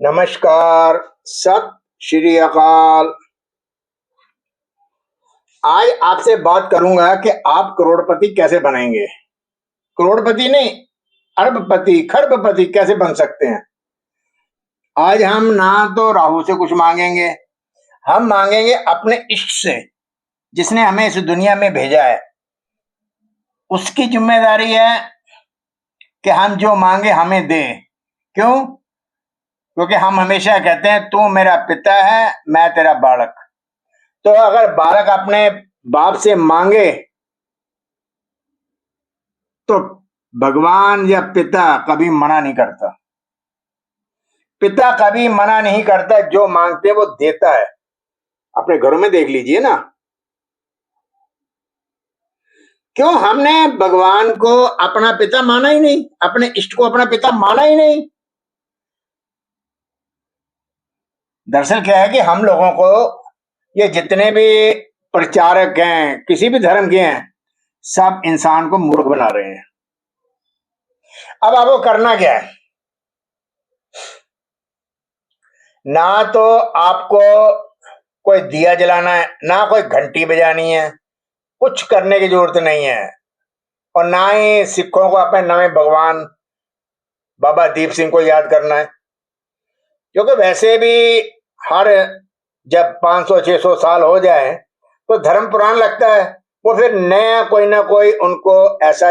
नमस्कार। सत श्री अकाल। आज आपसे बात करूंगा कि आप करोड़पति कैसे बनेंगे। करोड़पति नहीं, अरबपति खरबपति कैसे बन सकते हैं। आज हम ना तो राहु से कुछ मांगेंगे, हम मांगेंगे अपने इष्ट से, जिसने हमें इस दुनिया में भेजा है। उसकी जिम्मेदारी है कि हम जो मांगे हमें दे। क्यों? क्योंकि हम हमेशा कहते हैं तू मेरा पिता है, मैं तेरा बालक। तो अगर बालक अपने बाप से मांगे तो भगवान या पिता कभी मना नहीं करता। पिता कभी मना नहीं करता, जो मांगते वो देता है। अपने घरों में देख लीजिए ना। क्यों हमने भगवान को अपना पिता माना ही नहीं, अपने इष्ट को अपना पिता माना ही नहीं। दरअसल क्या है कि हम लोगों को ये जितने भी प्रचारक हैं, किसी भी धर्म के हैं, सब इंसान को मूर्ख बना रहे हैं। अब आपको करना क्या है? ना तो आपको कोई दिया जलाना है, ना कोई घंटी बजानी है, कुछ करने की जरूरत नहीं है। और ना ही सिखों को अपने नवे भगवान बाबा दीप सिंह को याद करना है। क्योंकि वैसे भी हर जब 500-600 साल हो जाए तो धर्म पुराण लगता है। वो फिर नया कोई ना कोई उनको ऐसा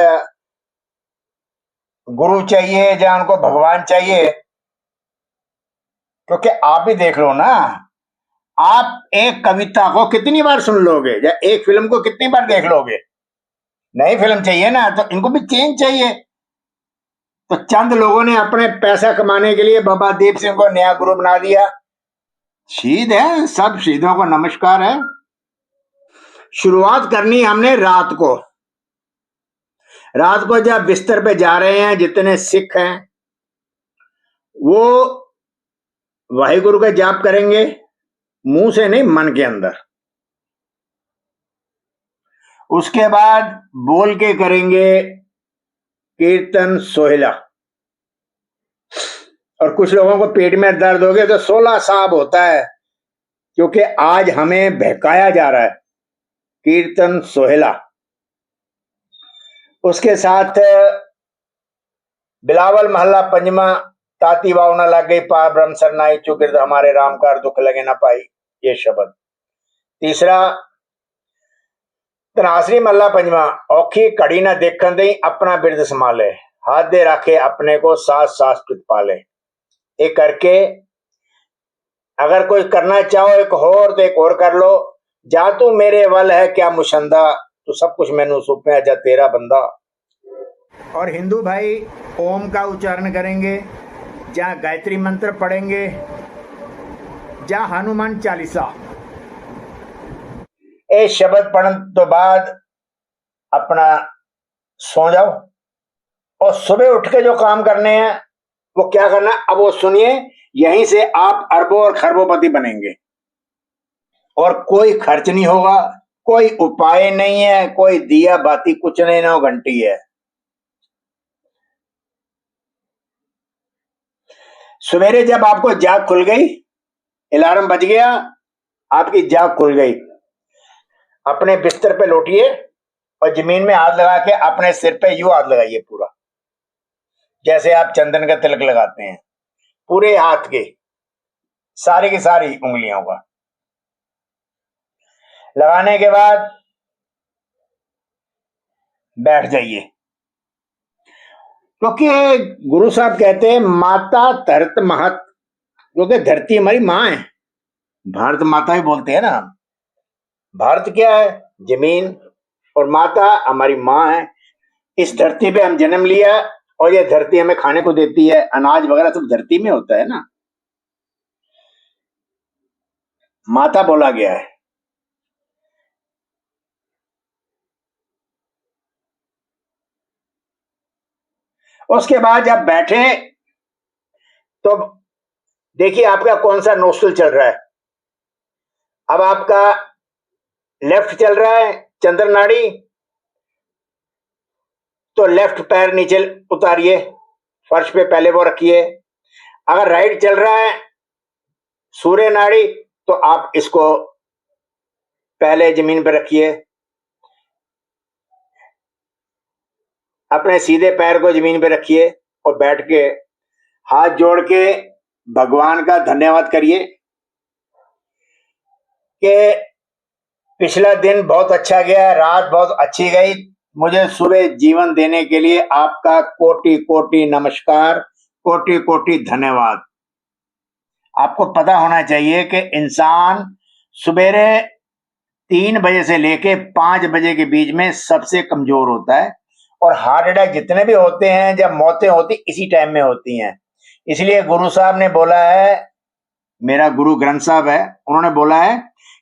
गुरु चाहिए या उनको भगवान चाहिए। क्योंकि आप ही देख लो ना, आप एक कविता को कितनी बार सुन लोगे या एक फिल्म को कितनी बार देख लोगे। नई फिल्म चाहिए ना, तो इनको भी चेंज चाहिए। तो चंद लोगों ने अपने पैसा कमाने के लिए बाबा दीप सिंह को नया गुरु बना दिया। शहीद है, सब शहीदों को नमस्कार है। शुरुआत करनी हमने रात को। रात को जब बिस्तर पे जा रहे हैं, जितने सिख हैं वो वाहिगुरु का जाप करेंगे, मुंह से नहीं, मन के अंदर। उसके बाद बोल के करेंगे कीर्तन सोहिला। और कुछ लोगों को पेट में दर्द हो गया तो 16 साहब होता है, क्योंकि आज हमें बहकाया जा रहा है। कीर्तन सोहेला। उसके साथ बिलावल महल्ला पंजमा, ताती वावना लग गई पार ब्रह्म सरनाई, चुगिर्द हमारे राम कार दुख लगे ना पाई, ये शब्द। तीसरा तनासरी महल्ला पंजमा, औखी कड़ी ना देखन दई अपना बिरद संभाले, हाथ दे रखे अपने को सास सास पित पाले। ये करके अगर कोई करना चाहो एक और तो एक और कर लो। जा तू मेरे वल है क्या मुशंदा, तो सब कुछ मैनू सुपया जा तेरा बंदा। और हिंदू भाई ओम का उच्चारण करेंगे, जहाँ गायत्री मंत्र पढ़ेंगे, जहाँ हनुमान चालीसा। ये शब्द पढ़ने तो बाद अपना सो जाओ। और सुबह उठ के जो काम करने हैं वो क्या करना है, अब वो सुनिए। यहीं से आप अरबों और खरबोपति बनेंगे। और कोई खर्च नहीं होगा, कोई उपाय नहीं है, कोई दिया बाती कुछ नहीं, ना घंटी है। सवेरे जब आपको जाग खुल गई, अलार्म बज गया, आपकी जाग खुल गई, अपने बिस्तर पे लौटिए और जमीन में हाथ लगा के अपने सिर पे यूं हाथ लगाइए पूरा, जैसे आप चंदन का तिलक लगाते हैं। पूरे हाथ के सारी की सारी उंगलियों का लगाने के बाद बैठ जाइए। क्योंकि गुरु साहब कहते हैं माता धरत महत, क्योंकि धरती हमारी माँ है। भारत माता ही बोलते हैं ना। भारत क्या है? जमीन। और माता हमारी माँ है। इस धरती पे हम जन्म लिया और ये धरती हमें खाने को देती है। अनाज वगैरह सब धरती में होता है ना। माता बोला गया है। उसके बाद जब बैठे तो देखिए आपका कौन सा नोस्ट्रल चल रहा है। अब आपका लेफ्ट चल रहा है चंद्र नाड़ी, तो लेफ्ट पैर नीचे उतारिए, फर्श पे पहले वो रखिए। अगर राइट चल रहा है सूर्य नाड़ी, तो आप इसको पहले जमीन पर रखिए, अपने सीधे पैर को जमीन पर रखिए और बैठ के हाथ जोड़ के भगवान का धन्यवाद करिए कि पिछला दिन बहुत अच्छा गया, रात बहुत अच्छी गई, मुझे सुबह जीवन देने के लिए आपका कोटि कोटि नमस्कार, कोटि कोटि धन्यवाद। आपको पता होना चाहिए कि इंसान सुबेरे 3 बजे से लेके 5 बजे के बीच में सबसे कमजोर होता है, और हार्ट अटैक जितने भी होते हैं, जब मौतें होती इसी टाइम में होती हैं। इसलिए गुरु साहब ने बोला है, मेरा गुरु ग्रंथ साहब है, उन्होंने बोला है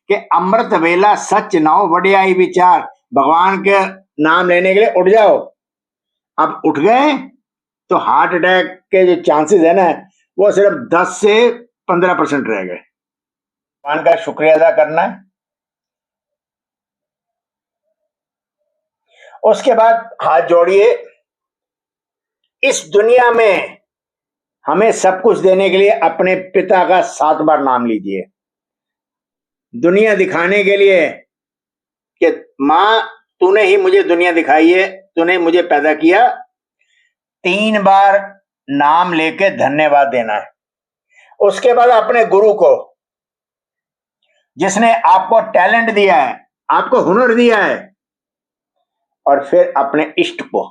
कि अमृत वेला सच नाओ वडियाई विचार, भगवान के नाम लेने के लिए उठ जाओ। अब उठ गए तो हार्ट अटैक के जो चांसेस है ना, वो सिर्फ 10 से 15% रह गए। भगवान का शुक्रिया अदा करना है। उसके बाद हाथ जोड़िए, इस दुनिया में हमें सब कुछ देने के लिए अपने पिता का 7 बार नाम लीजिए। दुनिया दिखाने के लिए कि मां तूने ही मुझे दुनिया दिखाई है, तूने मुझे पैदा किया, 3 बार नाम लेके धन्यवाद देना है। उसके बाद अपने गुरु को, जिसने आपको टैलेंट दिया है, आपको हुनर दिया है, और फिर अपने इष्ट को,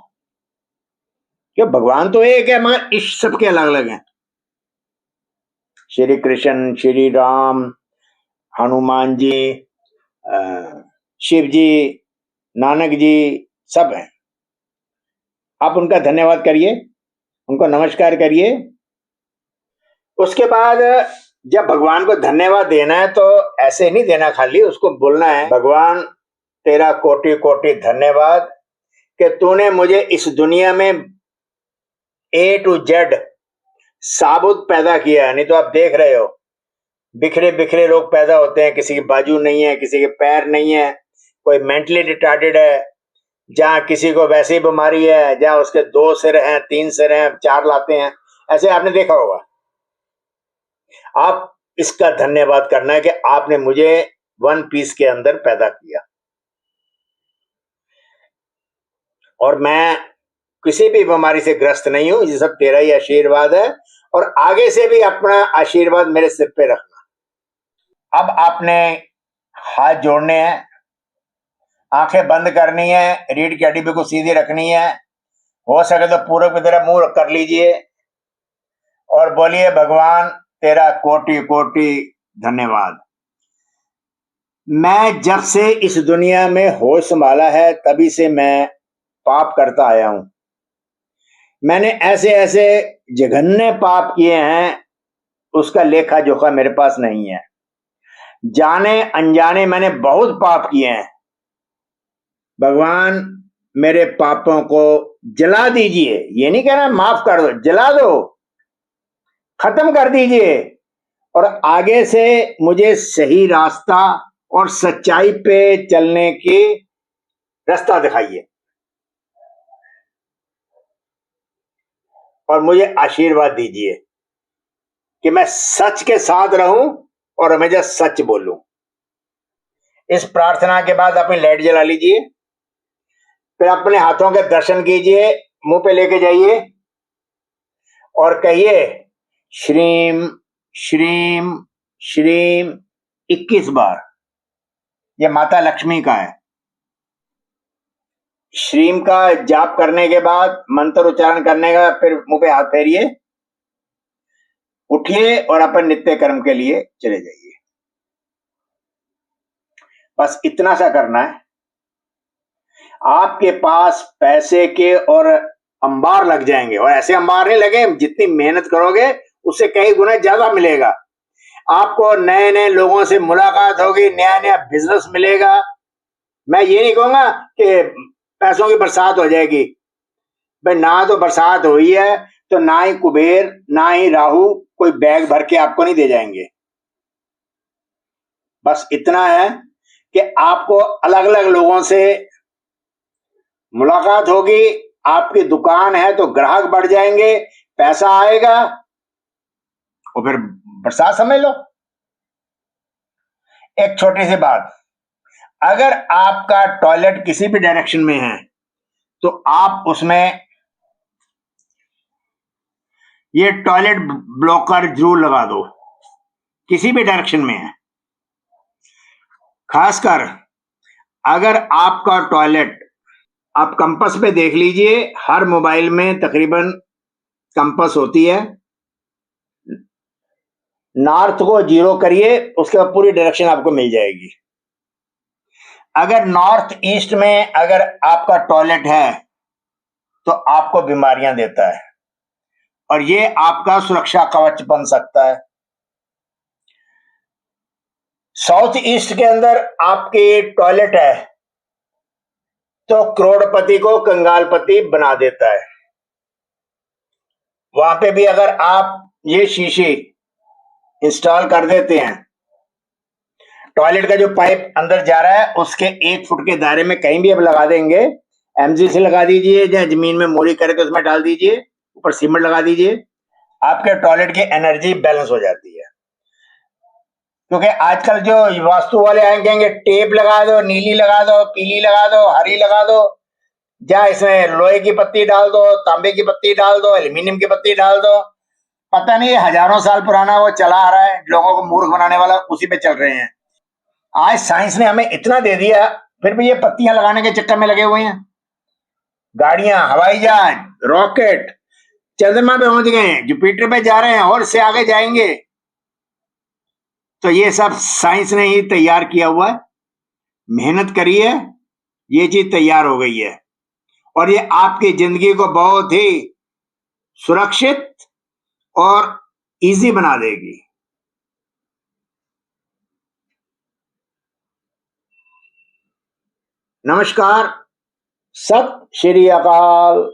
कि भगवान तो एक है मगर इष्ट सबके अलग अलग हैं। श्री कृष्ण, श्री राम, हनुमान जी, शिव जी, नानक जी, सब हैं। आप उनका धन्यवाद करिए, उनको नमस्कार करिए। उसके बाद जब भगवान को धन्यवाद देना है तो ऐसे नहीं देना, खाली उसको बोलना है, भगवान तेरा कोटि कोटि धन्यवाद कि तूने मुझे इस दुनिया में A to Z साबुत पैदा किया। नहीं तो आप देख रहे हो बिखरे बिखरे लोग पैदा होते हैं, किसी की बाजू नहीं है, किसी के पैर नहीं है, कोई मेंटली रिटार्डेड है, जहां किसी को वैसी बीमारी है, जहां उसके 2 सिर हैं, 3 सिर हैं, 4 लाते हैं, ऐसे आपने देखा होगा। आप इसका धन्यवाद करना है कि आपने मुझे 1 पीस के अंदर पैदा किया, और मैं किसी भी बीमारी से ग्रस्त नहीं हूं, ये सब तेरा ही आशीर्वाद है, और आगे से भी अपना आशीर्वाद मेरे सिर पे रखना। अब आपने हाथ जोड़ने हैं, आंखें बंद करनी है, रीढ़ की हड्डी बिल्कुल सीधी रखनी है, हो सके तो पूरब की तरफ मुंह कर लीजिए और बोलिए भगवान तेरा कोटि कोटि धन्यवाद। मैं जब से इस दुनिया में होश संभाला है तभी से मैं पाप करता आया हूं। मैंने ऐसे ऐसे जघन्य पाप किए हैं, उसका लेखा जोखा मेरे पास नहीं है। जाने अनजाने मैंने बहुत पाप किए हैं। भगवान मेरे पापों को जला दीजिए, ये नहीं कहना माफ कर दो, जला दो, खत्म कर दीजिए, और आगे से मुझे सही रास्ता और सच्चाई पे चलने की रास्ता दिखाइए, और मुझे आशीर्वाद दीजिए कि मैं सच के साथ रहूं और हमेशा सच बोलूं। इस प्रार्थना के बाद अपनी लाइट जला लीजिए, फिर अपने हाथों के दर्शन कीजिए, मुंह पे लेके जाइए और कहिए श्रीम श्रीम श्रीम 21 बार। ये माता लक्ष्मी का है। श्रीम का जाप करने के बाद, मंत्र उच्चारण करने का, फिर मुंह पे हाथ फेरिए, उठिए और अपन नित्य कर्म के लिए चले जाइए। बस इतना सा करना है। आपके पास पैसे के और अंबार लग जाएंगे, और ऐसे अंबार नहीं लगे, जितनी मेहनत करोगे उससे कई गुना ज्यादा मिलेगा। आपको नए नए लोगों से मुलाकात होगी, नया नया बिजनेस मिलेगा। मैं ये नहीं कहूंगा कि पैसों की बरसात हो जाएगी भाई, ना तो बरसात हुई है, तो ना ही कुबेर ना ही राहु कोई बैग भर के आपको नहीं दे जाएंगे। बस इतना है कि आपको अलग अलग लोगों से मुलाकात होगी, आपकी दुकान है तो ग्राहक बढ़ जाएंगे, पैसा आएगा, और फिर बरसात समझ लो। एक छोटी सी बात, अगर आपका टॉयलेट किसी भी डायरेक्शन में है तो आप उसमें ये टॉयलेट ब्लॉकर जरूर लगा दो, किसी भी डायरेक्शन में है। खासकर अगर आपका टॉयलेट, आप कंपास पे देख लीजिए, हर मोबाइल में तकरीबन कंपास होती है। नॉर्थ को 0 करिए, उसके बाद पूरी डायरेक्शन आपको मिल जाएगी। अगर नॉर्थ ईस्ट में अगर आपका टॉयलेट है तो आपको बीमारियां देता है और ये आपका सुरक्षा कवच बन सकता है। साउथ ईस्ट के अंदर आपके टॉयलेट है तो करोड़पति को कंगालपति बना देता है। वहां पे भी अगर आप ये शीशे इंस्टॉल कर देते हैं, टॉयलेट का जो पाइप अंदर जा रहा है उसके 1 फुट के दायरे में कहीं भी अब लगा देंगे, एमजीसी लगा दीजिए या जमीन में मोरी करके उसमें डाल दीजिए, ऊपर सीमेंट लगा दीजिए, आपके टॉयलेट की एनर्जी बैलेंस हो जाती है। क्योंकि आजकल जो वास्तु वाले आएंगे, टेप लगा दो, नीली लगा दो, पीली लगा दो, हरी लगा दो, या इसमें लोहे की पत्ती डाल दो, तांबे की पत्ती डाल दो, एल्यूमिनियम की पत्ती डाल दो, पता नहीं हजारों साल पुराना वो चला आ रहा है, लोगों को मूर्ख बनाने वाला उसी पे चल रहे हैं। आज साइंस ने हमें इतना दे दिया, फिर भी ये पत्तियां लगाने के चक्कर में लगे हुए हैं। गाड़ियां, हवाई जहाज, रॉकेट चंद्रमा पे पहुंच गए हैं, जुपिटर पे जा रहे हैं और इससे आगे जाएंगे। तो ये सब साइंस ने ही तैयार किया हुआ है। मेहनत करिए, ये चीज तैयार हो गई है और ये आपकी जिंदगी को बहुत ही सुरक्षित और इजी बना देगी। नमस्कार, सत श्री अकाल।